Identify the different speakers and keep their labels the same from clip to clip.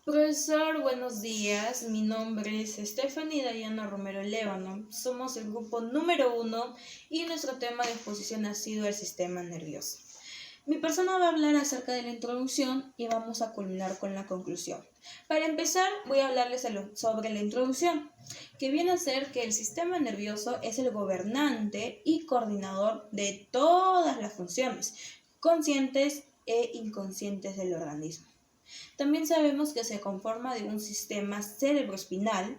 Speaker 1: Profesor, buenos días. Mi nombre es Stephanie Dayana Romero Lévano. Somos el grupo número 1 y nuestro tema de exposición ha sido el sistema nervioso. Mi persona va a hablar acerca de la introducción y vamos a culminar con la conclusión. Para empezar, voy a hablarles sobre la introducción, que viene a ser que el sistema nervioso es el gobernante y coordinador de todas las funciones conscientes e inconscientes del organismo. También sabemos que se conforma de un sistema cerebroespinal.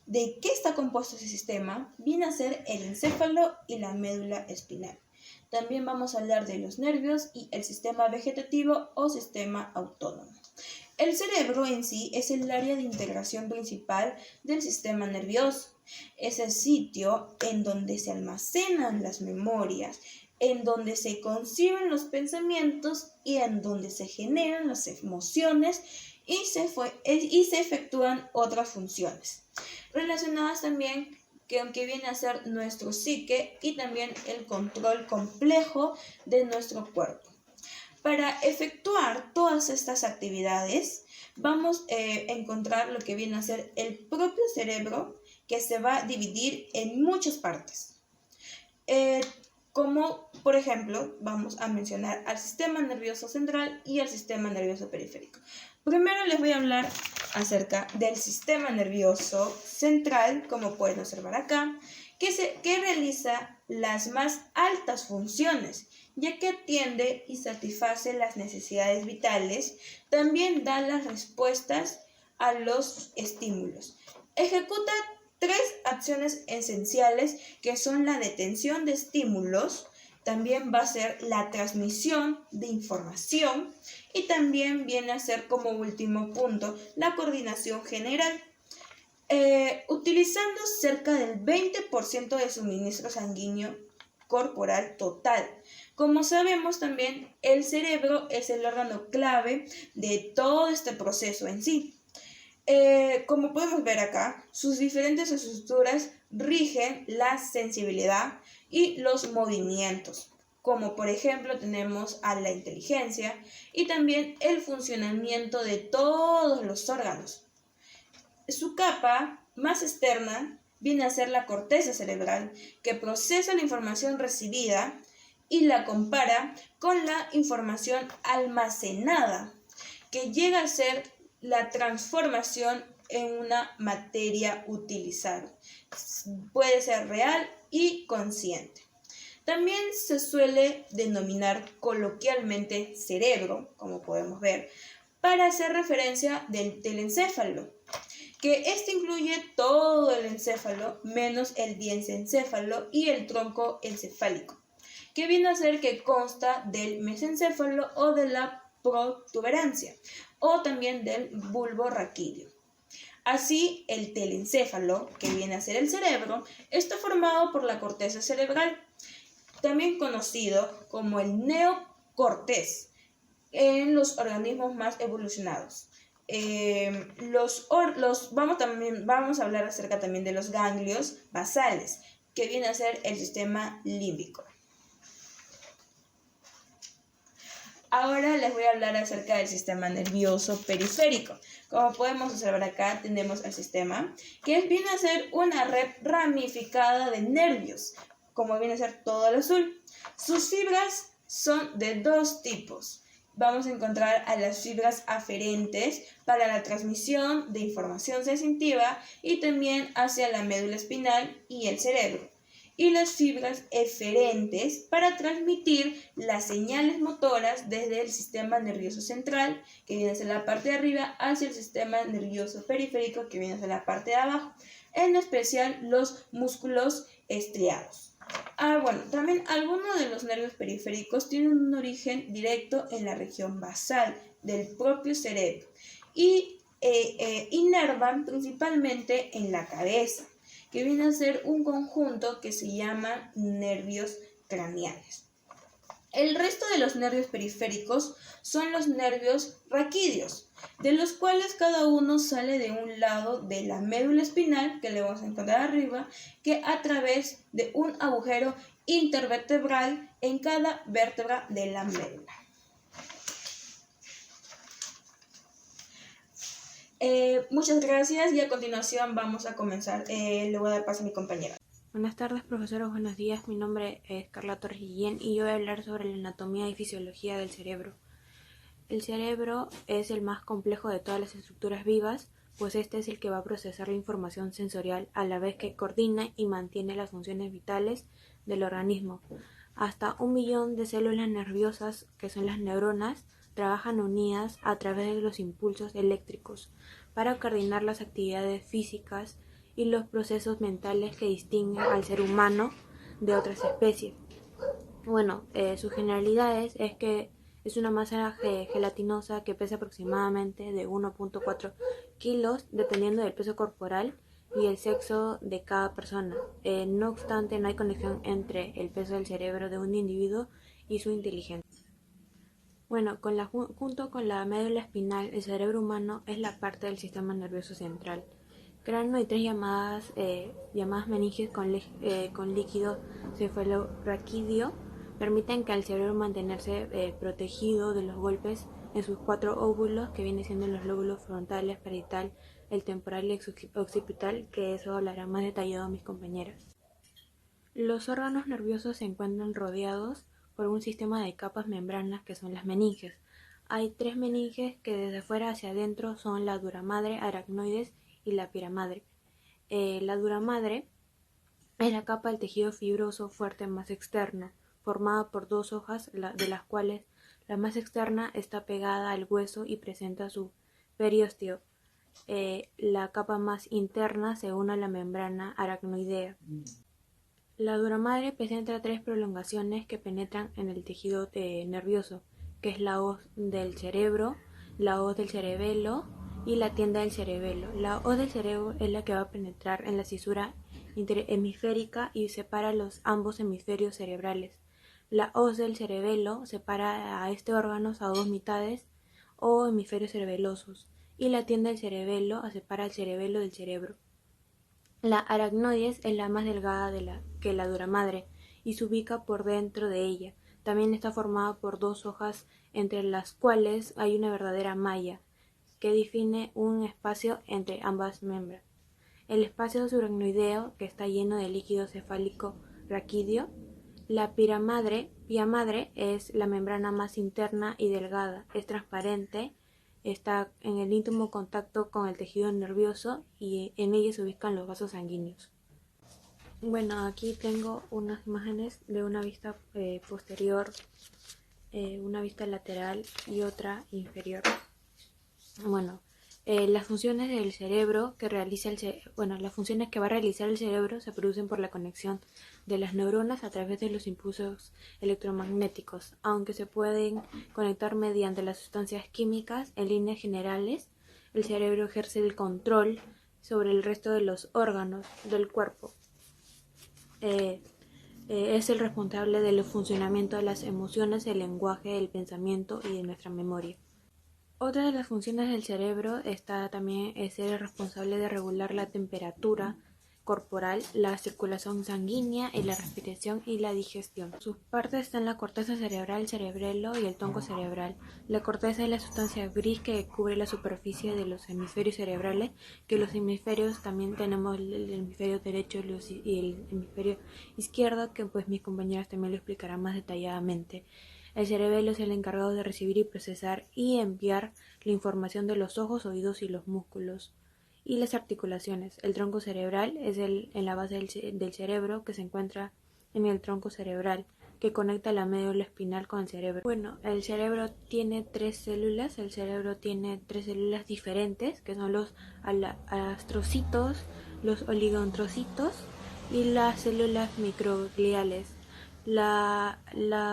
Speaker 1: ¿De qué está compuesto ese sistema? Viene a ser el encéfalo y la médula espinal. También vamos a hablar de los nervios y el sistema vegetativo o sistema autónomo. El cerebro en sí es el área de integración principal del sistema nervioso. Es el sitio en donde se almacenan las memorias, en donde se conciben los pensamientos y en donde se generan las emociones y se efectúan otras funciones relacionadas también que viene a ser nuestro psique y también el control complejo de nuestro cuerpo. Para efectuar todas estas actividades vamos a encontrar lo que viene a ser el propio cerebro, que se va a dividir en muchas partes. Como por ejemplo, vamos a mencionar al sistema nervioso central y al sistema nervioso periférico. Primero les voy a hablar acerca del sistema nervioso central, como pueden observar acá, que realiza las más altas funciones, ya que atiende y satisface las necesidades vitales, también da las respuestas a los estímulos. Ejecuta tres acciones esenciales que son la detención de estímulos, también va a ser la transmisión de información y también viene a ser como último punto la coordinación general. Utilizando cerca del 20% de suministro sanguíneo corporal total. Como sabemos también, el cerebro es el órgano clave de todo este proceso en sí. Como podemos ver acá, sus diferentes estructuras rigen la sensibilidad y los movimientos, como por ejemplo tenemos a la inteligencia y también el funcionamiento de todos los órganos. Su capa más externa viene a ser la corteza cerebral, que procesa la información recibida y la compara con la información almacenada, que llega a ser la transformación en una materia utilizable. Puede ser real y consciente. También se suele denominar coloquialmente cerebro, como podemos ver, para hacer referencia del encéfalo, que este incluye todo el encéfalo menos el diencéfalo y el tronco encefálico, que viene a ser que consta del mesencéfalo o de la protuberancia, o también del bulbo raquídeo. Así, el telencéfalo, que viene a ser el cerebro, está formado por la corteza cerebral, también conocido como el neocortés en los organismos más evolucionados. Vamos a hablar acerca también de los ganglios basales, que viene a ser el sistema límbico. Ahora les voy a hablar acerca del sistema nervioso periférico. Como podemos observar acá, tenemos el sistema, que viene a ser una red ramificada de nervios, como viene a ser todo el azul. Sus fibras son de dos tipos. Vamos a encontrar a las fibras aferentes para la transmisión de información sensitiva y también hacia la médula espinal y el cerebro. Y las fibras eferentes para transmitir las señales motoras desde el sistema nervioso central, que viene hacia la parte de arriba, hacia el sistema nervioso periférico, que viene hacia la parte de abajo, en especial los músculos estriados. También algunos de los nervios periféricos tienen un origen directo en la región basal del propio cerebro y inervan principalmente en la cabeza, que viene a ser un conjunto que se llama nervios craneales. El resto de los nervios periféricos son los nervios raquídeos, de los cuales cada uno sale de un lado de la médula espinal, que le vamos a encontrar arriba, que a través de un agujero intervertebral en cada vértebra de la médula. Muchas gracias y a continuación vamos a comenzar. Le voy a dar paso a mi compañera.
Speaker 2: Buenas tardes, profesores, buenos días. Mi nombre es Carla Torres Guillén y yo voy a hablar sobre la anatomía y fisiología del cerebro. El cerebro es el más complejo de todas las estructuras vivas, pues este es el que va a procesar la información sensorial a la vez que coordina y mantiene las funciones vitales del organismo. Hasta 1 millón de células nerviosas, que son las neuronas, trabajan unidas a través de los impulsos eléctricos para coordinar las actividades físicas y los procesos mentales que distinguen al ser humano de otras especies. Sus generalidades es que es una masa gelatinosa que pesa aproximadamente de 1.4 kilos dependiendo del peso corporal y el sexo de cada persona. No obstante, no hay conexión entre el peso del cerebro de un individuo y su inteligencia. Junto con la médula espinal, el cerebro humano es la parte del sistema nervioso central. Cráneo y tres llamadas meninges con líquido cefalorraquídeo permiten que al cerebro mantenerse protegido de los golpes en sus 4 óvulos, que vienen siendo los lóbulos frontales, parietal, el temporal y occipital, que eso hablará más detallado mis compañeras. Los órganos nerviosos se encuentran rodeados por un sistema de capas membranas que son las meninges. Hay 3 meninges que desde afuera hacia adentro son la dura madre, aracnoides y la piramadre. La dura madre es la capa del tejido fibroso fuerte más externo, formada por 2 hojas, de las cuales la más externa está pegada al hueso y presenta su periósteo. La capa más interna se une a la membrana aracnoidea. La duramadre presenta 3 prolongaciones que penetran en el tejido nervioso, que es la hoz del cerebro, la hoz del cerebelo y la tienda del cerebelo. La hoz del cerebro es la que va a penetrar en la cisura interhemisférica y separa los ambos hemisferios cerebrales. La hoz del cerebelo separa a este órgano a 2 mitades o hemisferios cerebelosos, y la tienda del cerebelo separa el cerebelo del cerebro. La aracnoides es la más delgada que la duramadre y se ubica por dentro de ella. También está formada por 2 hojas entre las cuales hay una verdadera malla que define un espacio entre ambas membranas. El espacio subaracnoideo, que está lleno de líquido cefálico raquídeo. La pia madre es la membrana más interna y delgada, es transparente, está en el íntimo contacto con el tejido nervioso y en ella se ubican los vasos sanguíneos. Aquí tengo unas imágenes de una vista posterior, una vista lateral y otra inferior. Las funciones del cerebro las funciones que va a realizar el cerebro se producen por la conexión de las neuronas a través de los impulsos electromagnéticos, aunque se pueden conectar mediante las sustancias químicas. En líneas generales, el cerebro ejerce el control sobre el resto de los órganos del cuerpo. Es el responsable del funcionamiento de las emociones, el lenguaje, el pensamiento y de nuestra memoria. Otra de las funciones del cerebro está también ser el responsable de regular la temperatura corporal, la circulación sanguínea y la respiración y la digestión. Sus partes están la corteza cerebral, el cerebelo y el tronco cerebral. La corteza es la sustancia gris que cubre la superficie de los hemisferios cerebrales, que los hemisferios también tenemos el hemisferio derecho y el hemisferio izquierdo, que pues mis compañeras también lo explicarán más detalladamente. El cerebelo es el encargado de recibir y procesar y enviar la información de los ojos, oídos y los músculos y las articulaciones. El tronco cerebral es en la base del cerebro, que se encuentra en el tronco cerebral, que conecta la médula espinal con el cerebro. El cerebro tiene 3 células. El cerebro tiene 3 células diferentes, que son los astrocitos, los oligodendrocitos y las células microgliales. La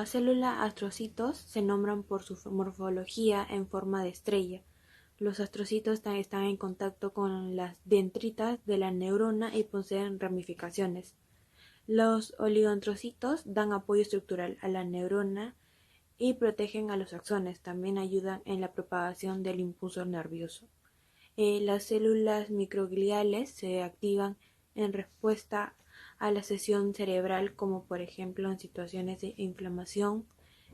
Speaker 2: célula astrocitos se nombran por su morfología en forma de estrella. Los astrocitos están en contacto con las dendritas de la neurona y poseen ramificaciones. Los oligodendrocitos dan apoyo estructural a la neurona y protegen a los axones. También ayudan en la propagación del impulso nervioso. Las células microgliales se activan en respuesta a la cesión cerebral, como por ejemplo en situaciones de inflamación,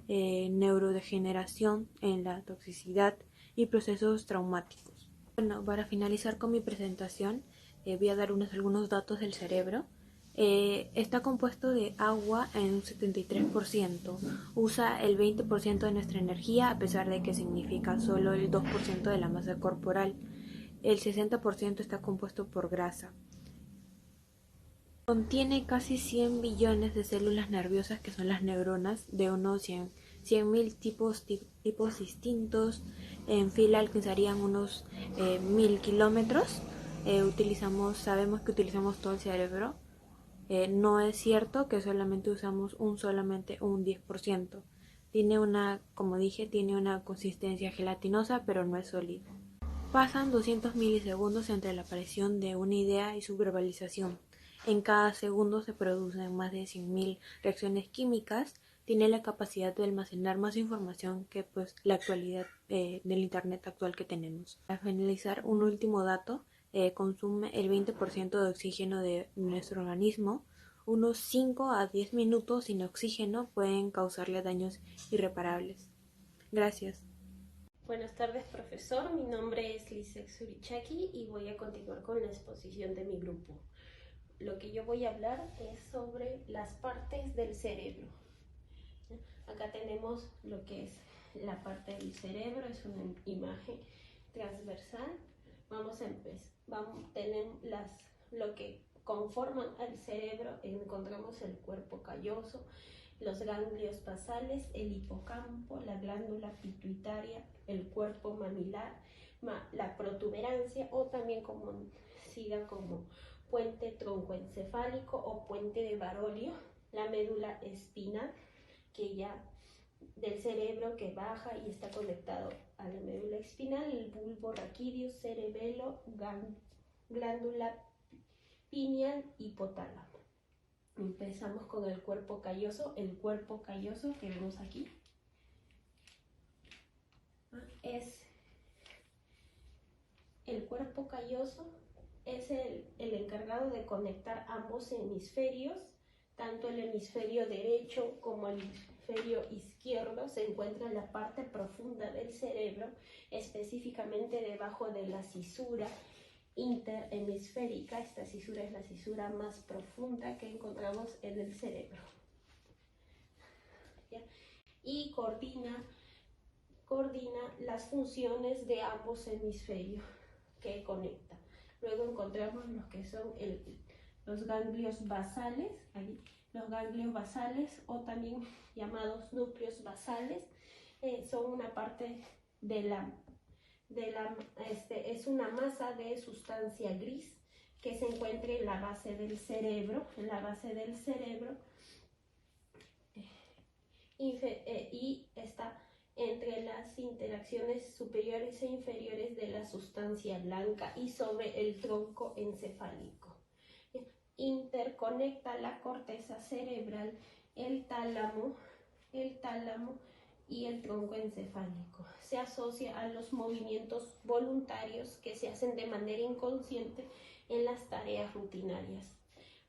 Speaker 2: neurodegeneración, en la toxicidad y procesos traumáticos. Bueno, para finalizar con mi presentación, voy a dar algunos datos del cerebro. Está compuesto de agua en un 73%. Usa el 20% de nuestra energía, a pesar de que significa solo el 2% de la masa corporal. El 60% está compuesto por grasa. Contiene casi 100 billones de células nerviosas, que son las neuronas, de unos 100.000 tipos distintos. En fila alcanzarían unos 1000 kilómetros. Sabemos que utilizamos todo el cerebro. No es cierto que solamente usamos solamente un 10%. Como dije, tiene una consistencia gelatinosa, pero no es sólido. Pasan 200 milisegundos entre la aparición de una idea y su verbalización. En cada segundo se producen más de 100.000 reacciones químicas. Tiene la capacidad de almacenar más información que la actualidad del Internet actual que tenemos. Para finalizar, un último dato: consume el 20% de oxígeno de nuestro organismo. Unos 5 a 10 minutos sin oxígeno pueden causarle daños irreparables. Gracias.
Speaker 3: Buenas tardes, profesor. Mi nombre es Lisek Surichaki y voy a continuar con la exposición de mi grupo. Lo que yo voy a hablar es sobre las partes del cerebro. Acá tenemos lo que es la parte del cerebro, es una imagen transversal. Vamos a empezar. Tenemos lo que conforman al cerebro. Encontramos el cuerpo calloso, los ganglios basales, el hipocampo, la glándula pituitaria, el cuerpo mamilar, la protuberancia, o también conocida como puente troncoencefálico o puente de Barolio, la médula espinal, que ya del cerebro, que baja y está conectado a la médula espinal, el bulbo raquídeo, cerebelo, glándula pineal, hipotálamo. Empezamos con el cuerpo calloso. El cuerpo calloso que vemos aquí el cuerpo calloso es el encargado de conectar ambos hemisferios. Tanto el hemisferio derecho como el hemisferio izquierdo se encuentra en la parte profunda del cerebro, específicamente debajo de la cisura interhemisférica. Esta cisura es la cisura más profunda que encontramos en el cerebro. ¿Ya? Y coordina las funciones de ambos hemisferios que conecta. Luego encontramos los que son los ganglios basales, los ganglios basales, o también llamados núcleos basales. Son una parte es una masa de sustancia gris que se encuentra en la base del cerebro, y está entre las interacciones superiores e inferiores de la sustancia blanca y sobre el tronco encefálico. Interconecta la corteza cerebral, el tálamo y el tronco encefálico. Se asocia a los movimientos voluntarios que se hacen de manera inconsciente en las tareas rutinarias.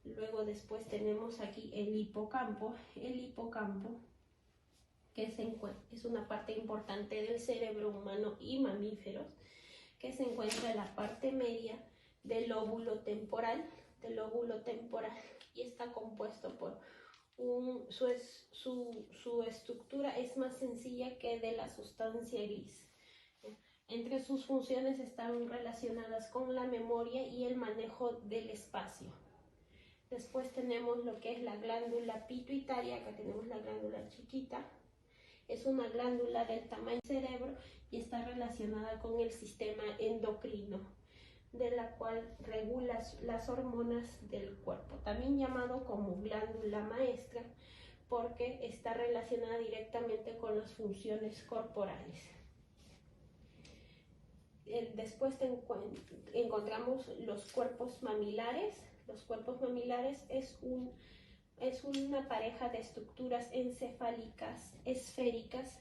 Speaker 3: Luego después tenemos aquí el hipocampo. El hipocampo, que es una parte importante del cerebro humano y mamíferos, que se encuentra en la parte media del lóbulo temporal, y está compuesto por su estructura es más sencilla que de la sustancia gris. Entre sus funciones están relacionadas con la memoria y el manejo del espacio. Después tenemos lo que es la glándula pituitaria. Acá tenemos la glándula chiquita. Es una glándula del tamaño del cerebro y está relacionada con el sistema endocrino, de la cual regula las hormonas del cuerpo, también llamado como glándula maestra, porque está relacionada directamente con las funciones corporales. Después encontramos los cuerpos mamilares. Los cuerpos mamilares es una pareja de estructuras encefálicas esféricas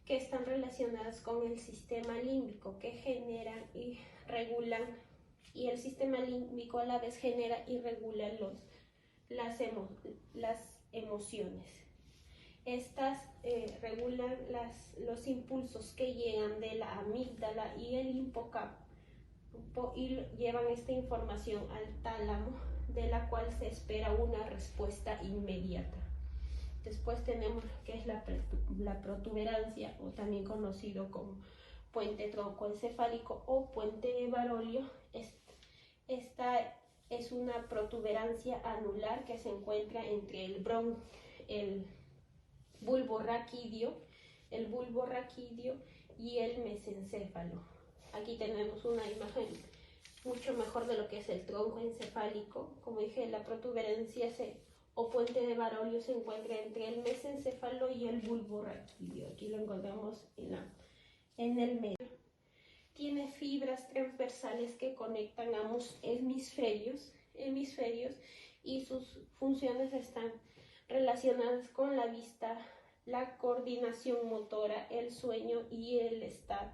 Speaker 3: que están relacionadas con el sistema límbico, que generan y regulan, y el sistema límbico a la vez genera y regula las emociones. Estas regulan los impulsos que llegan de la amígdala y el hipocampo y llevan esta información al tálamo, de la cual se espera una respuesta inmediata. Después tenemos lo que es la protuberancia, o también conocido como puente troncoencefálico o puente de Barolio. Esta es una protuberancia anular que se encuentra entre el bulbo raquídeo y el mesencéfalo. Aquí tenemos una imagen mucho mejor de lo que es el tronco encefálico. Como dije, la protuberancia o puente de Barolio se encuentra entre el mesencéfalo y el bulbo raquídeo. Aquí lo encontramos en el medio. Tiene fibras transversales que conectan ambos hemisferios y sus funciones están relacionadas con la vista, la coordinación motora, el sueño y el estado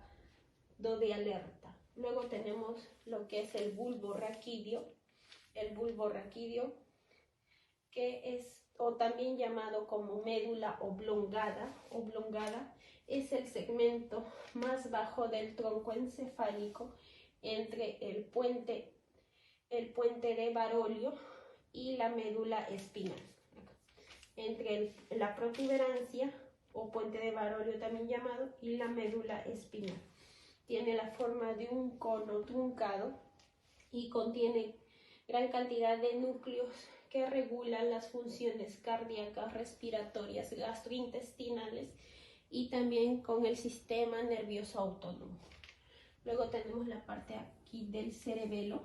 Speaker 3: de alerta. Luego tenemos lo que es el bulbo raquídeo, que es, o también llamado como médula oblongada, es el segmento más bajo del tronco encefálico entre el puente de Barolio y la médula espinal. Entre la protuberancia o puente de Barolio también llamado y la médula espinal. Tiene la forma de un cono truncado y contiene gran cantidad de núcleos que regulan las funciones cardíacas, respiratorias, gastrointestinales y también con el sistema nervioso autónomo. Luego tenemos la parte aquí del cerebelo,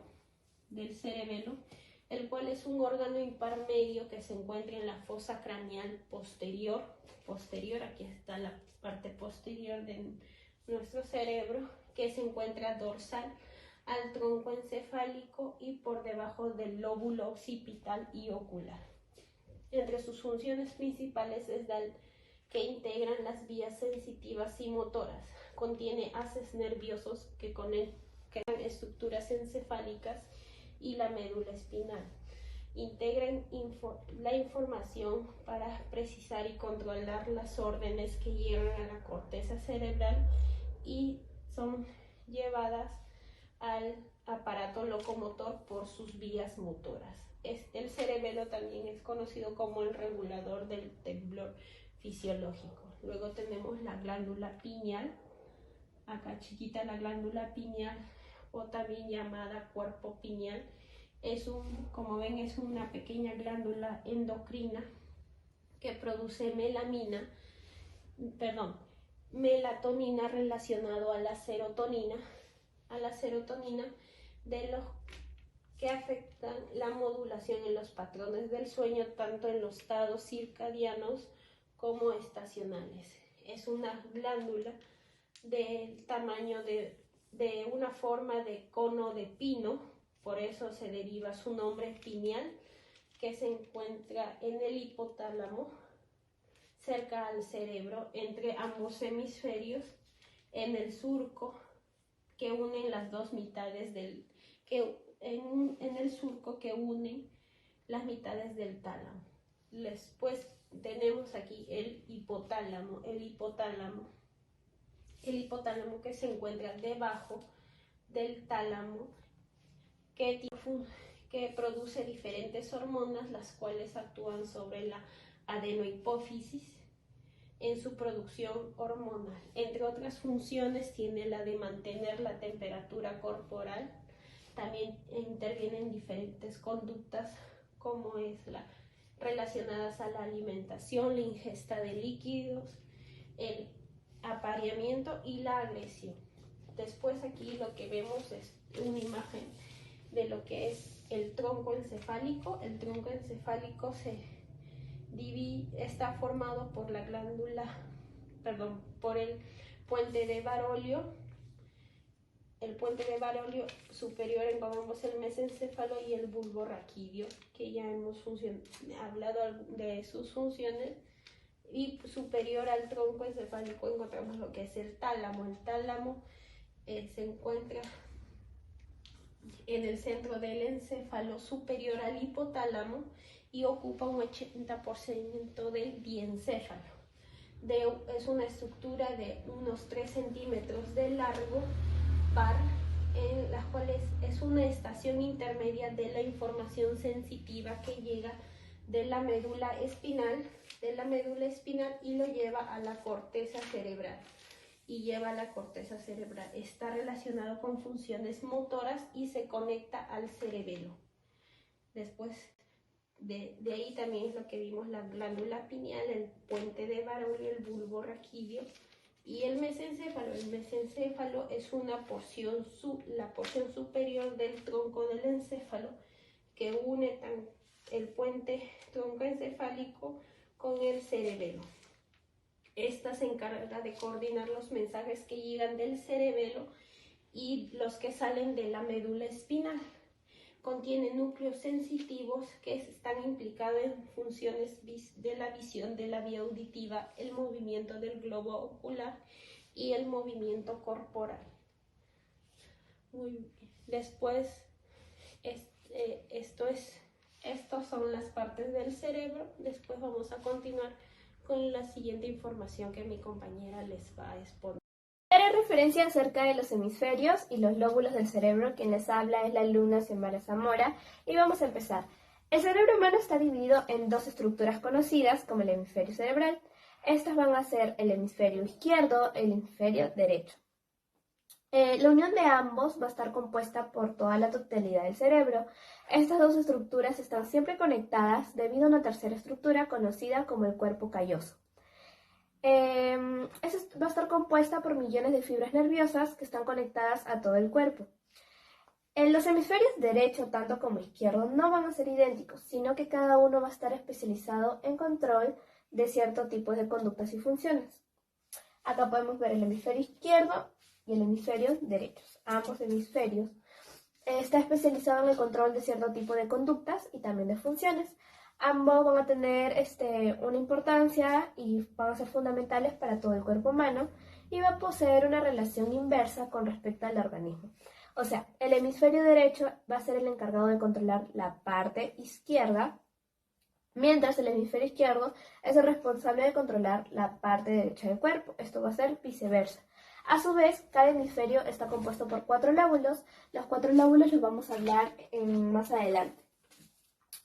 Speaker 3: el cual es un órgano impar medio que se encuentra en la fosa craneal posterior. Aquí está la parte posterior de nuestro cerebro, que se encuentra dorsal al tronco encefálico y por debajo del lóbulo occipital y ocular. Entre sus funciones principales es que integran las vías sensitivas y motoras. Contiene haces nerviosos que conectan estructuras encefálicas y la médula espinal. Integran la información para precisar y controlar las órdenes que llegan a la corteza cerebral y son llevadas al aparato locomotor por sus vías motoras. El cerebelo también es conocido como el regulador del temblor fisiológico. Luego tenemos la glándula pineal, acá chiquita la glándula pineal, o también llamada cuerpo pineal. Como ven, es una pequeña glándula endocrina que produce melatonina relacionado a la serotonina, de los que afectan la modulación en los patrones del sueño, tanto en los estados circadianos como estacionales. Es una glándula del tamaño de una forma de cono de pino, por eso se deriva su nombre pineal, que se encuentra en el hipotálamo, cerca al cerebro, entre ambos hemisferios, en el surco que unen las dos mitades en el surco que une las mitades del tálamo. Después tenemos aquí el hipotálamo que se encuentra debajo del tálamo, que produce diferentes hormonas, las cuales actúan sobre la adenohipófisis en su producción hormonal. Entre otras funciones tiene la de mantener la temperatura corporal. También intervienen diferentes conductas como relacionadas a la alimentación, la ingesta de líquidos, el apareamiento y la agresión. Después aquí lo que vemos es una imagen de lo que es el tronco encefálico. El tronco encefálico está formado por por el puente de Barolio. El puente de Barolio superior encontramos el mesencéfalo y el bulbo raquídeo, que ya hemos hablado de sus funciones. Y superior al tronco encefálico encontramos lo que es el tálamo. El tálamo se encuentra en el centro del encéfalo, superior al hipotálamo, y ocupa un 80% del diencéfalo. es una estructura de unos 3 centímetros de largo par, en las cuales es una estación intermedia de la información sensitiva que llega de la médula espinal, y lo lleva a la corteza cerebral. Está relacionado con funciones motoras y se conecta al cerebelo. Después de ahí también es lo que vimos, la glándula pineal, el puente de Baroni, el bulbo raquídeo y el mesencéfalo. El mesencéfalo es la porción superior del tronco del encéfalo que une el puente troncoencefálico con el cerebelo. Esta se encarga de coordinar los mensajes que llegan del cerebelo y los que salen de la médula espinal. Contiene núcleos sensitivos que están implicados en funciones de la visión, de la vía auditiva, el movimiento del globo ocular y el movimiento corporal. Muy bien. Después, estas son las partes del cerebro. Después vamos a continuar con la siguiente información que mi compañera les va a exponer.
Speaker 4: Haré referencia acerca de los hemisferios y los lóbulos del cerebro. Quien les habla es la alumna Xiomara Zamora y vamos a empezar. El cerebro humano está dividido en dos estructuras conocidas como el hemisferio cerebral. Estas van a ser el hemisferio izquierdo y el hemisferio derecho. La unión de ambos va a estar compuesta por toda la totalidad del cerebro. Estas dos estructuras están siempre conectadas debido a una tercera estructura conocida como el cuerpo calloso. Esta va a estar compuesta por millones de fibras nerviosas que están conectadas a todo el cuerpo. Los hemisferios derecho, tanto como izquierdo, no van a ser idénticos, sino que cada uno va a estar especializado en control de cierto tipo de conductas y funciones. Acá podemos ver el hemisferio izquierdo y el hemisferio derecho. Ambos hemisferios está especializado en el control de cierto tipo de conductas y también de funciones. Ambos van a tener una importancia y van a ser fundamentales para todo el cuerpo humano y va a poseer una relación inversa con respecto al organismo. O sea, el hemisferio derecho va a ser el encargado de controlar la parte izquierda, mientras el hemisferio izquierdo es el responsable de controlar la parte derecha del cuerpo. Esto va a ser viceversa. A su vez, cada hemisferio está compuesto por 4 lóbulos. Los 4 lóbulos los vamos a hablar más adelante.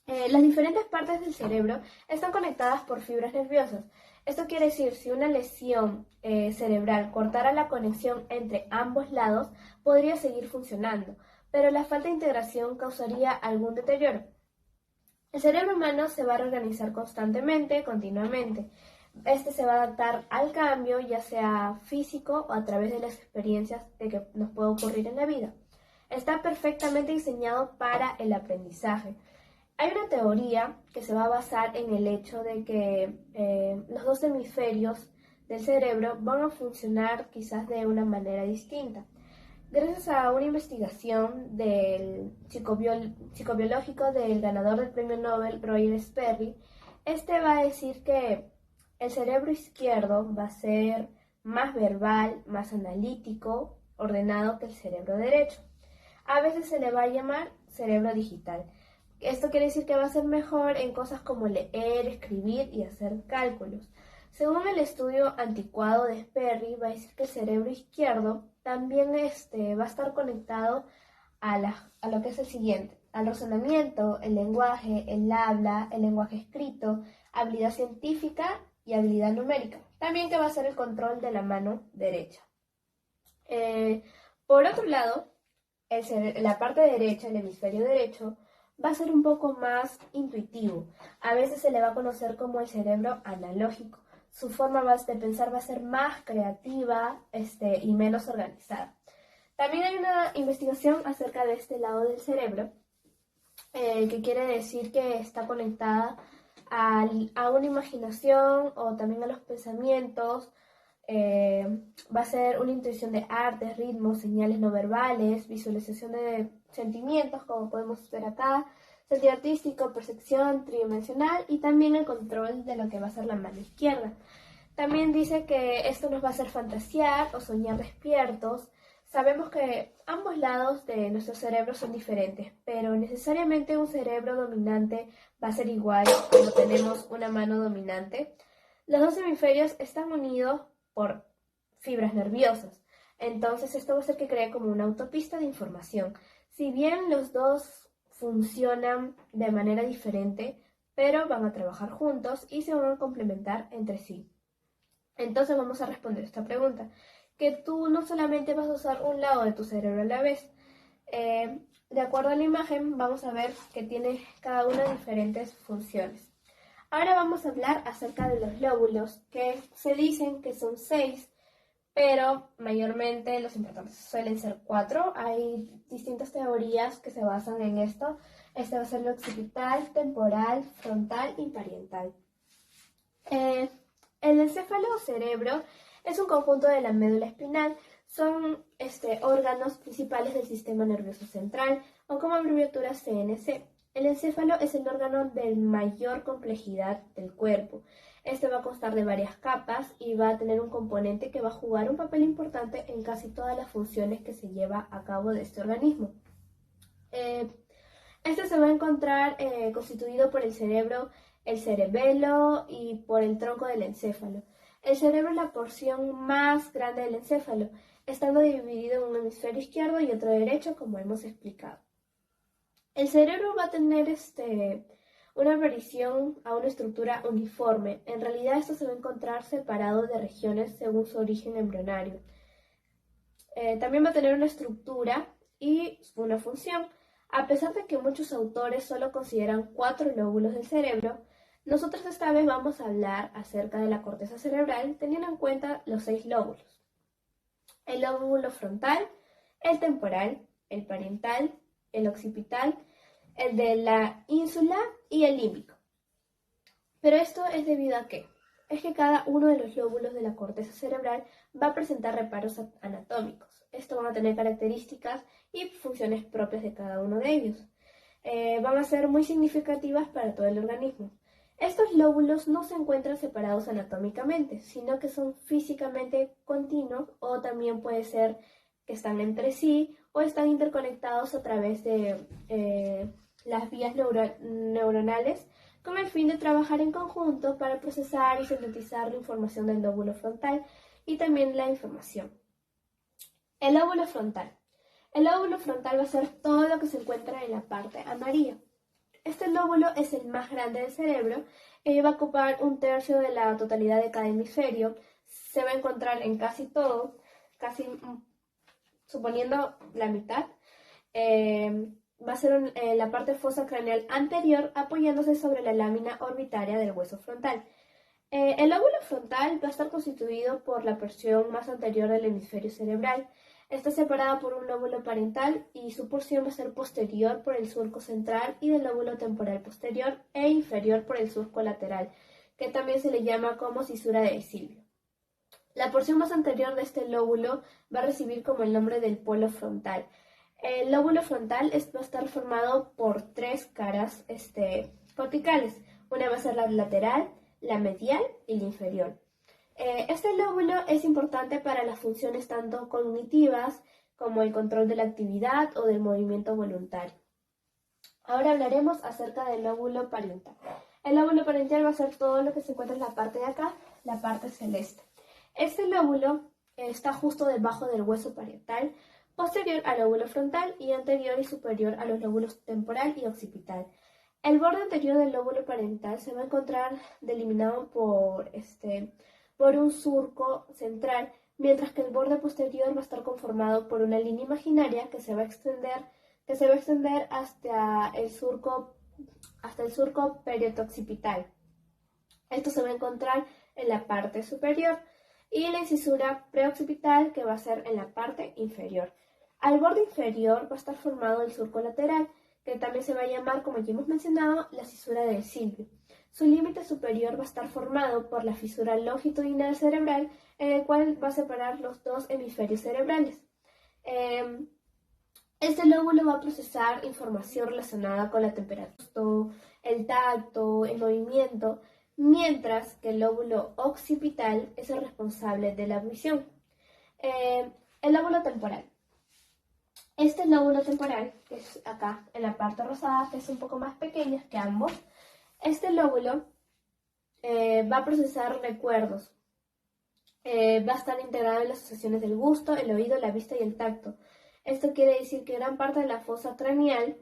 Speaker 4: Las diferentes partes del cerebro están conectadas por fibras nerviosas. Esto quiere decir, si una lesión cerebral cortara la conexión entre ambos lados, podría seguir funcionando, pero la falta de integración causaría algún deterioro. El cerebro humano se va a reorganizar constantemente, continuamente. Se va a adaptar al cambio, ya sea físico o a través de las experiencias de que nos puede ocurrir en la vida. Está perfectamente diseñado para el aprendizaje. Hay una teoría que se va a basar en el hecho de que los dos hemisferios del cerebro van a funcionar quizás de una manera distinta. Gracias a una investigación del psicobiológico del ganador del premio Nobel, Roger Sperry, va a decir que el cerebro izquierdo va a ser más verbal, más analítico, ordenado que el cerebro derecho. A veces se le va a llamar cerebro digital. Esto quiere decir que va a ser mejor en cosas como leer, escribir y hacer cálculos. Según el estudio anticuado de Sperry, va a decir que el cerebro izquierdo también va a estar conectado a lo que es el siguiente: al razonamiento, el lenguaje, el habla, el lenguaje escrito, habilidad científica y habilidad numérica. También que va a ser el control de la mano derecha. Por otro lado, la parte derecha, el hemisferio derecho, va a ser un poco más intuitivo. A veces se le va a conocer como el cerebro analógico. Su forma de pensar va a ser más creativa y menos organizada. También hay una investigación acerca de este lado del cerebro, que quiere decir que está conectada a una imaginación o también a los pensamientos. Va a ser una intuición de artes, ritmos, señales no verbales, visualización de sentimientos, como podemos ver acá, sentido artístico, percepción tridimensional y también el control de lo que va a ser la mano izquierda. También dice que esto nos va a hacer fantasear o soñar despiertos. Sabemos que ambos lados de nuestro cerebro son diferentes, pero necesariamente un cerebro dominante va a ser igual cuando tenemos una mano dominante. Los dos hemisferios están unidos por fibras nerviosas. Entonces esto va a hacer que cree como una autopista de información. Si bien los dos funcionan de manera diferente, pero van a trabajar juntos y se van a complementar entre sí. Entonces vamos a responder esta pregunta, que tú no solamente vas a usar un lado de tu cerebro a la vez. De acuerdo a la imagen vamos a ver que tiene cada una diferentes funciones. Ahora vamos a hablar acerca de los lóbulos, que se dicen que son 6, pero mayormente los importantes suelen ser 4. Hay distintas teorías que se basan en esto. Este va a ser el occipital, temporal, frontal y parietal. El encéfalo o cerebro es un conjunto de la médula espinal. Son órganos principales del sistema nervioso central, o como abreviatura CNC. El encéfalo es el órgano de mayor complejidad del cuerpo. Este va a constar de varias capas y va a tener un componente que va a jugar un papel importante en casi todas las funciones que se lleva a cabo de este organismo. Este se va a encontrar constituido por el cerebro, el cerebelo y por el tronco del encéfalo. El cerebro es la porción más grande del encéfalo, estando dividido en un hemisferio izquierdo y otro derecho, como hemos explicado. El cerebro va a tener una variación a una estructura uniforme. En realidad esto se va a encontrar separado de regiones según su origen embrionario. También va a tener una estructura y una función. A pesar de que muchos autores solo consideran 4 lóbulos del cerebro, nosotros esta vez vamos a hablar acerca de la corteza cerebral teniendo en cuenta los 6 lóbulos. El lóbulo frontal, el temporal, el parietal, el occipital, el de la ínsula y el límbico. Pero esto es debido a qué? Es que cada uno de los lóbulos de la corteza cerebral va a presentar reparos anatómicos. Estos van a tener características y funciones propias de cada uno de ellos. Van a ser muy significativas para todo el organismo. Estos lóbulos no se encuentran separados anatómicamente, sino que son físicamente continuos, o también puede ser que están entre sí o están interconectados a través de las vías neuronales con el fin de trabajar en conjunto para procesar y sintetizar la información del lóbulo frontal y también la información. El lóbulo frontal. El lóbulo frontal va a ser todo lo que se encuentra en la parte amarilla. Este lóbulo es el más grande del cerebro y va a ocupar 1/3 de la totalidad de cada hemisferio. Se va a encontrar en casi todo, casi suponiendo la mitad. Va a ser la parte fosa craneal anterior apoyándose sobre la lámina orbitaria del hueso frontal. El lóbulo frontal va a estar constituido por la porción más anterior del hemisferio cerebral. Está separada por un lóbulo parietal y su porción va a ser posterior por el surco central y del lóbulo temporal posterior e inferior por el surco lateral, que también se le llama como cisura de Silvio. La porción más anterior de este lóbulo va a recibir como el nombre del polo frontal. El lóbulo frontal va a estar formado por 3 caras corticales. Una va a ser la lateral, la medial y la inferior. Este lóbulo es importante para las funciones tanto cognitivas como el control de la actividad o del movimiento voluntario. Ahora hablaremos acerca del lóbulo parietal. El lóbulo parietal va a ser todo lo que se encuentra en la parte de acá, la parte celeste. Este lóbulo está justo debajo del hueso parietal, posterior al lóbulo frontal y anterior y superior a los lóbulos temporal y occipital. El borde anterior del lóbulo parietal se va a encontrar delimitado por un surco central, mientras que el borde posterior va a estar conformado por una línea imaginaria que se va a extender hasta el surco perioccipital. Esto se va a encontrar en la parte superior y la incisura preoccipital que va a ser en la parte inferior. Al borde inferior va a estar formado el surco lateral, que también se va a llamar, como ya hemos mencionado, la cisura del Silvio. Su límite superior va a estar formado por la fisura longitudinal cerebral, en el cual va a separar los 2 hemisferios cerebrales. Este lóbulo va a procesar información relacionada con la temperatura, el tacto, el movimiento, mientras que el lóbulo occipital es el responsable de la visión. El lóbulo temporal. Este lóbulo temporal, que es acá en la parte rosada, que es un poco más pequeña que ambos, este lóbulo va a procesar recuerdos. Va a estar integrado en las sensaciones del gusto, el oído, la vista y el tacto. Esto quiere decir que gran parte de la fosa craneal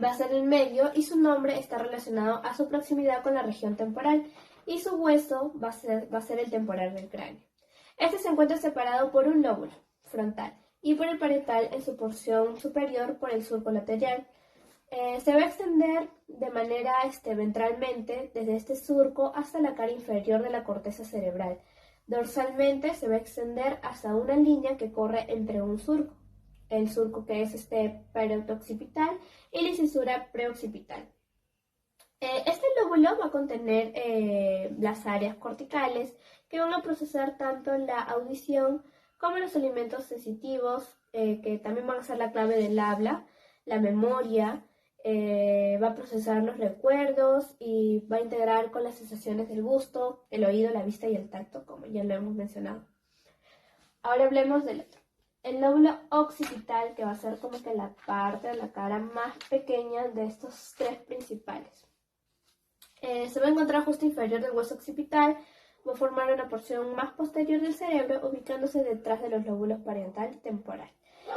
Speaker 4: va a ser el medio y su nombre está relacionado a su proximidad con la región temporal y su hueso va a ser el temporal del cráneo. Este se encuentra separado por un lóbulo frontal y por el parietal en su porción superior por el surco lateral. Se va a extender de manera ventralmente desde este surco hasta la cara inferior de la corteza cerebral. Dorsalmente se va a extender hasta una línea que corre entre un surco, el surco que es perioccipital y la incisura preoccipital. Este lóbulo va a contener las áreas corticales que van a procesar tanto la audición como los alimentos sensitivos, que también van a ser la clave del habla, la memoria, va a procesar los recuerdos y va a integrar con las sensaciones del gusto, el oído, la vista y el tacto, como ya lo hemos mencionado. Ahora hablemos del otro. El lóbulo occipital, que va a ser como que la parte de la cara más pequeña de estos tres principales. Se va a encontrar justo inferior del hueso occipital, va a formar una porción más posterior del cerebro, ubicándose detrás de los lóbulos parietal y temporal.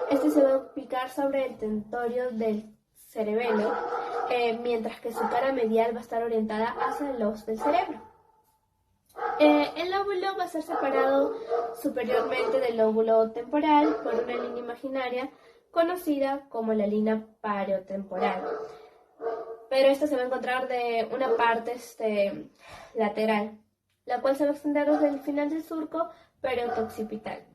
Speaker 4: Este se va a ubicar sobre el tentorio del cerebelo, mientras que su cara medial va a estar orientada hacia el os del cerebro. El lóbulo va a ser separado superiormente del lóbulo temporal por una línea imaginaria conocida como la línea pariotemporal. Pero esta se va a encontrar de una parte lateral, la cual se va a extender desde el final del surco perioccipital,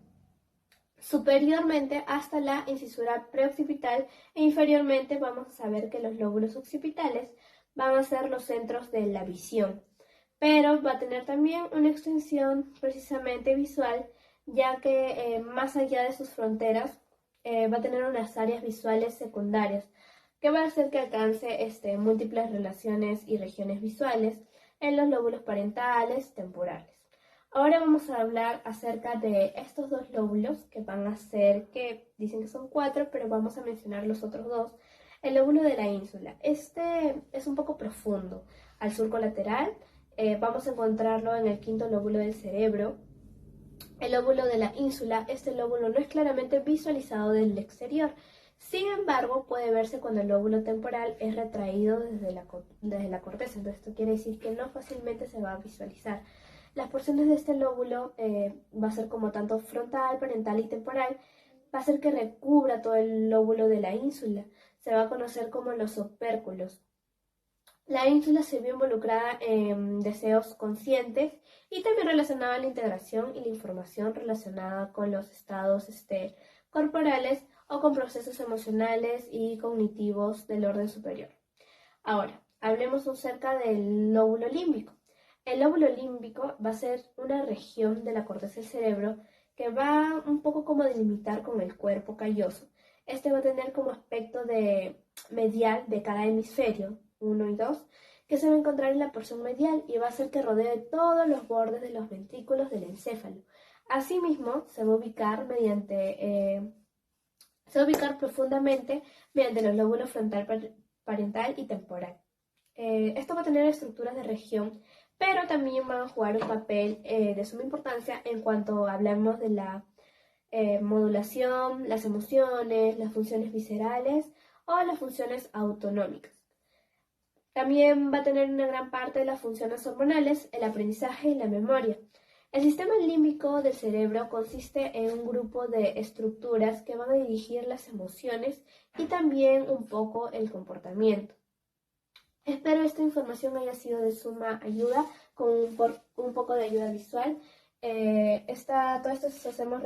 Speaker 4: superiormente hasta la incisura preoccipital e inferiormente vamos a saber que los lóbulos occipitales van a ser los centros de la visión, pero va a tener también una extensión precisamente visual, ya que más allá de sus fronteras va a tener unas áreas visuales secundarias que va a hacer que alcance múltiples relaciones y regiones visuales en los lóbulos parentales temporales. Ahora vamos a hablar acerca de estos dos lóbulos que van a ser, que dicen que son 4, pero vamos a mencionar los otros dos. El lóbulo de la ínsula. Este es un poco profundo. Al surco lateral vamos a encontrarlo en el quinto lóbulo del cerebro. El lóbulo de la ínsula, este lóbulo no es claramente visualizado del exterior. Sin embargo, puede verse cuando el lóbulo temporal es retraído desde la corteza. Entonces, esto quiere decir que no fácilmente se va a visualizar. Las porciones de este lóbulo va a ser como tanto frontal, parental y temporal. Va a ser que recubra todo el lóbulo de la ínsula. Se va a conocer como los opérculos. La ínsula se vio involucrada en deseos conscientes y también relacionada a la integración y la información relacionada con los estados corporales o con procesos emocionales y cognitivos del orden superior. Ahora, hablemos acerca del lóbulo límbico. El lóbulo límbico va a ser una región de la corteza del cerebro que va un poco como a delimitar con el cuerpo calloso. Este va a tener como aspecto de medial de cada hemisferio, 1 y 2, que se va a encontrar en la porción medial y va a hacer que rodee todos los bordes de los ventrículos del encéfalo. Asimismo, se va a ubicar profundamente mediante los lóbulos frontal, parietal y temporal. Esto va a tener estructuras de región, pero también van a jugar un papel de suma importancia en cuanto hablamos de la modulación, las emociones, las funciones viscerales o las funciones autonómicas. También va a tener una gran parte de las funciones hormonales, el aprendizaje y la memoria. El sistema límbico del cerebro consiste en un grupo de estructuras que van a dirigir las emociones y también un poco el comportamiento. Espero esta información haya sido de suma ayuda, con un poco de ayuda visual. Todo esto hacemos.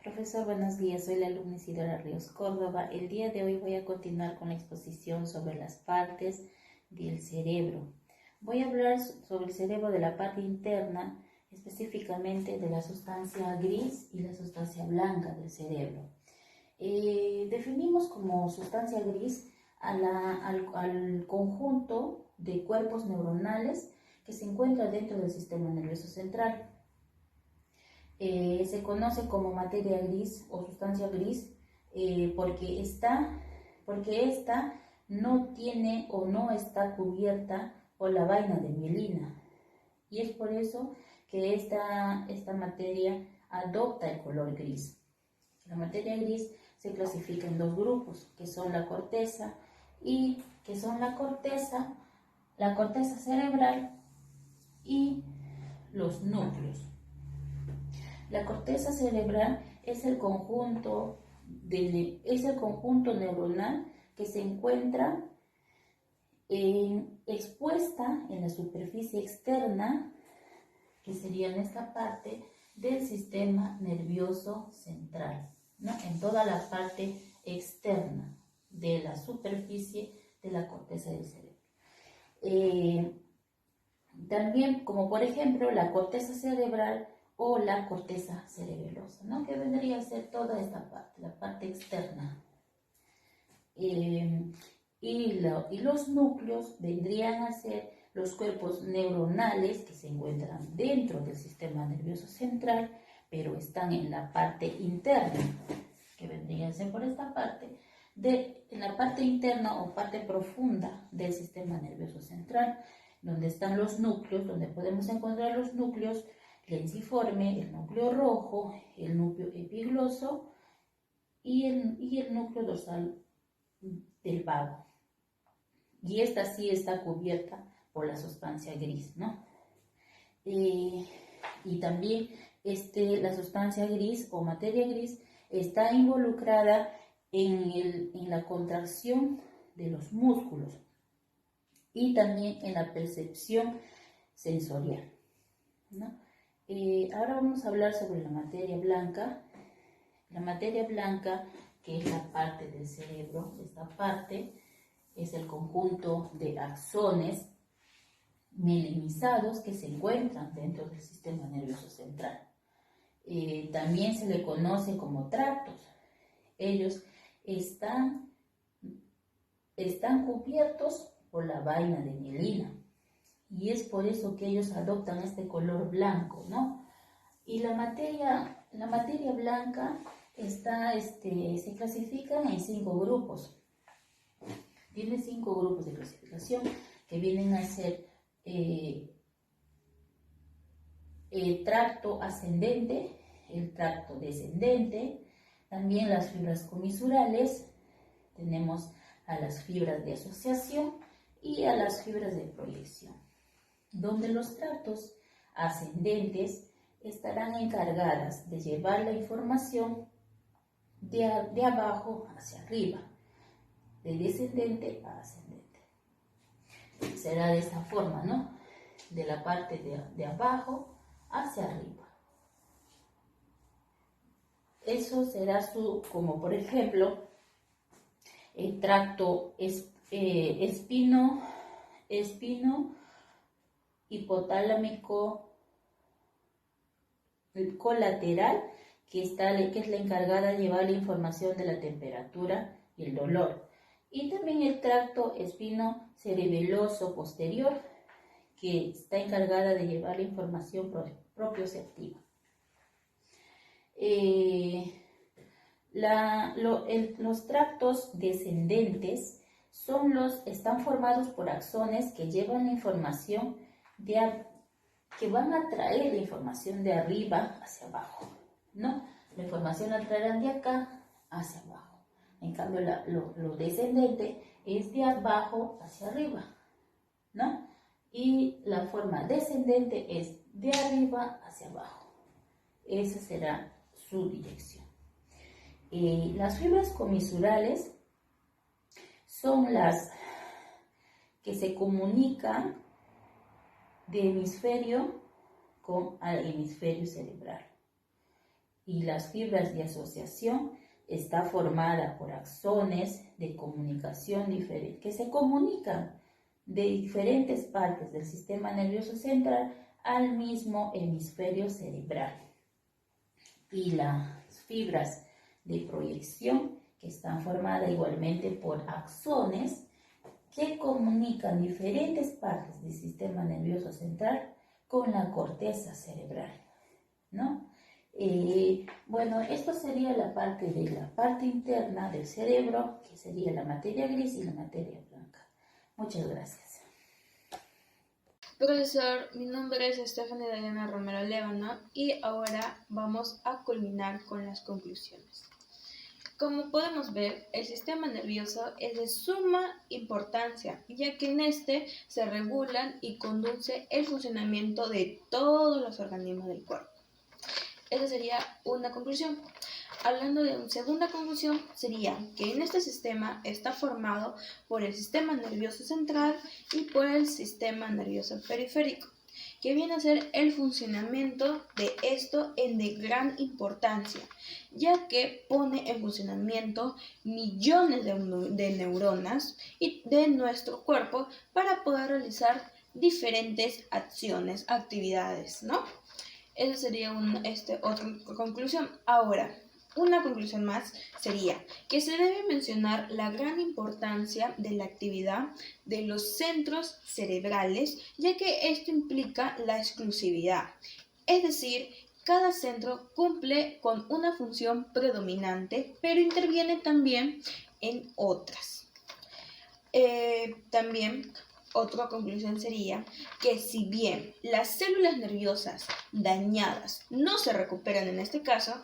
Speaker 5: Profesor, buenos días. Soy la alumna Isidora Ríos Córdoba. El día de hoy voy a continuar con la exposición sobre las partes del cerebro. Voy a hablar sobre el cerebro de la parte interna, específicamente de la sustancia gris y la sustancia blanca del cerebro. Definimos como sustancia gris al conjunto de cuerpos neuronales que se encuentra dentro del sistema nervioso central. Se conoce como materia gris o sustancia gris porque esta no tiene o no está cubierta por la vaina de mielina. Y es por eso que esta materia adopta el color gris. La materia gris se clasifica en dos grupos, que son la corteza la corteza cerebral y los núcleos. La corteza cerebral es el conjunto neuronal que se encuentra expuesta en la superficie externa, que sería en esta parte del sistema nervioso central, ¿no? En toda la parte externa de la superficie de la corteza del cerebro. También, como por ejemplo, la corteza cerebral o la corteza cerebelosa, ¿no? Que vendría a ser toda esta parte, la parte externa. Y los núcleos vendrían a ser los cuerpos neuronales que se encuentran dentro del sistema nervioso central, pero están en la parte interna, que vendría a ser por esta parte, en la parte interna o parte profunda del sistema nervioso central, donde están los núcleos, donde podemos encontrar los núcleos lensiforme, el núcleo rojo, el núcleo epigloso y el núcleo dorsal del vago. Y esta sí está cubierta por la sustancia gris, ¿no? Y también la sustancia gris o materia gris está involucrada en la contracción de los músculos y también en la percepción sensorial, ¿no? Ahora vamos a hablar sobre la materia blanca. La materia blanca, que es la parte del cerebro, esta parte es el conjunto de axones mielinizados que se encuentran dentro del sistema nervioso central. También se le conoce como tractos. Ellos están cubiertos por la vaina de mielina y es por eso que ellos adoptan este color blanco, ¿no? Y la materia blanca se clasifica en 5 grupos. Tiene 5 grupos de clasificación que vienen a ser el tracto ascendente, el tracto descendente, también las fibras comisurales, tenemos a las fibras de asociación y a las fibras de proyección, donde los tractos ascendentes estarán encargadas de llevar la información de abajo hacia arriba, de descendente a ascendente. Será de esta forma, ¿no? De la parte de abajo hacia arriba. Eso será como por ejemplo, el tracto espino hipotalámico colateral, que es la encargada de llevar la información de la temperatura y el dolor. Y también el tracto espino cerebeloso posterior, que está encargada de llevar la información propioceptiva. Los tractos descendentes están formados por axones que llevan la información que van a traer la información de arriba hacia abajo, ¿no? La información la traerán de acá hacia abajo. En cambio, lo descendente es de abajo hacia arriba, ¿no? Y la forma descendente es de arriba hacia abajo. Esa será su dirección. Las fibras comisurales son las que se comunican de hemisferio al hemisferio cerebral. Y las fibras de asociación está formada por axones de comunicación diferente, que se comunican de diferentes partes del sistema nervioso central al mismo hemisferio cerebral. Y las fibras de proyección, que están formadas igualmente por axones que comunican diferentes partes del sistema nervioso central con la corteza cerebral, ¿no? Bueno, esto sería la parte interna del cerebro, que sería la materia gris y la materia blanca. Muchas gracias.
Speaker 1: Profesor, mi nombre es Stephanie Diana Romero Lévano y ahora vamos a culminar con las conclusiones. Como podemos ver, el sistema nervioso es de suma importancia, ya que en este se regulan y conduce el funcionamiento de todos los organismos del cuerpo. Esa sería una conclusión. Hablando de una segunda conclusión, sería que en este sistema está formado por el sistema nervioso central y por el sistema nervioso periférico, que viene a ser el funcionamiento de esto en de gran importancia, ya que pone en funcionamiento millones de neuronas y de nuestro cuerpo para poder realizar diferentes acciones, actividades, ¿no? Esa sería otra conclusión. Ahora, una conclusión más sería que se debe mencionar la gran importancia de la actividad de los centros cerebrales, ya que esto implica la exclusividad. Es decir, cada centro cumple con una función predominante, pero interviene también en otras. También otra conclusión sería que si bien las células nerviosas dañadas no se recuperan en este caso,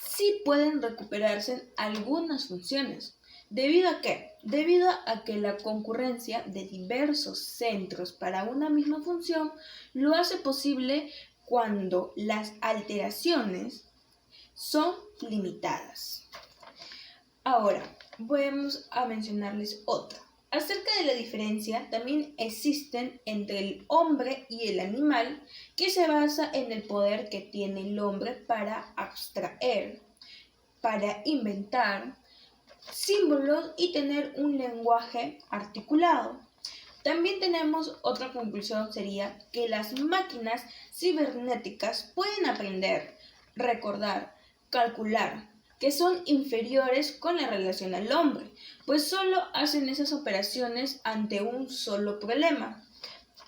Speaker 1: sí pueden recuperarse algunas funciones. ¿Debido a qué? Debido a que la concurrencia de diversos centros para una misma función lo hace posible cuando las alteraciones son limitadas. Ahora, vamos a mencionarles otra. Acerca de la diferencia, también existen entre el hombre y el animal, que se basa en el poder que tiene el hombre para abstraer, para inventar símbolos y tener un lenguaje articulado. También tenemos otra conclusión, sería que las máquinas cibernéticas pueden aprender, recordar, calcular, que son inferiores con la relación al hombre, pues solo hacen esas operaciones ante un solo problema.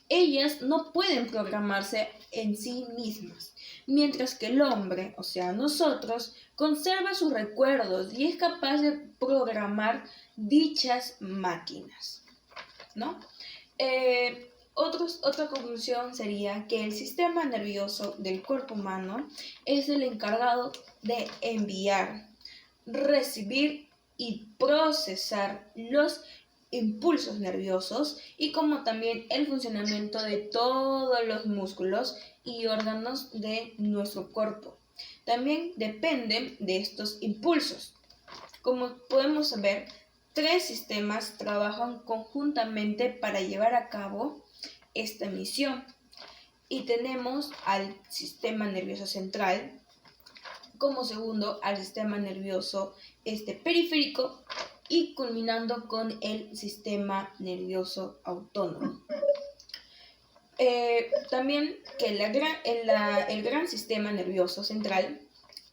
Speaker 1: Ellas no pueden programarse en sí mismas, mientras que el hombre, o sea nosotros, conserva sus recuerdos y es capaz de programar dichas máquinas, ¿no? Otra conclusión sería que el sistema nervioso del cuerpo humano es el encargado de enviar, recibir y procesar los impulsos nerviosos y como también el funcionamiento de todos los músculos y órganos de nuestro cuerpo. También dependen de estos impulsos. Como podemos ver, 3 sistemas trabajan conjuntamente para llevar a cabo esta misión. Y tenemos al sistema nervioso central, como segundo al sistema nervioso periférico y culminando con el sistema nervioso autónomo. También que el gran sistema nervioso central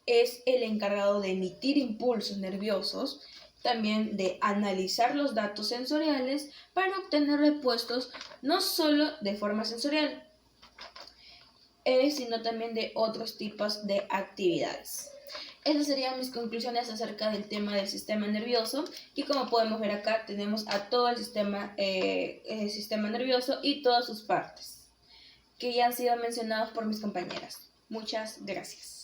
Speaker 1: es el encargado de emitir impulsos nerviosos, también de analizar los datos sensoriales para obtener respuestas no solo de forma sensorial, sino también de otros tipos de actividades. Esas serían mis conclusiones acerca del tema del sistema nervioso y como podemos ver acá tenemos a todo el sistema nervioso y todas sus partes que ya han sido mencionados por mis compañeras. Muchas gracias.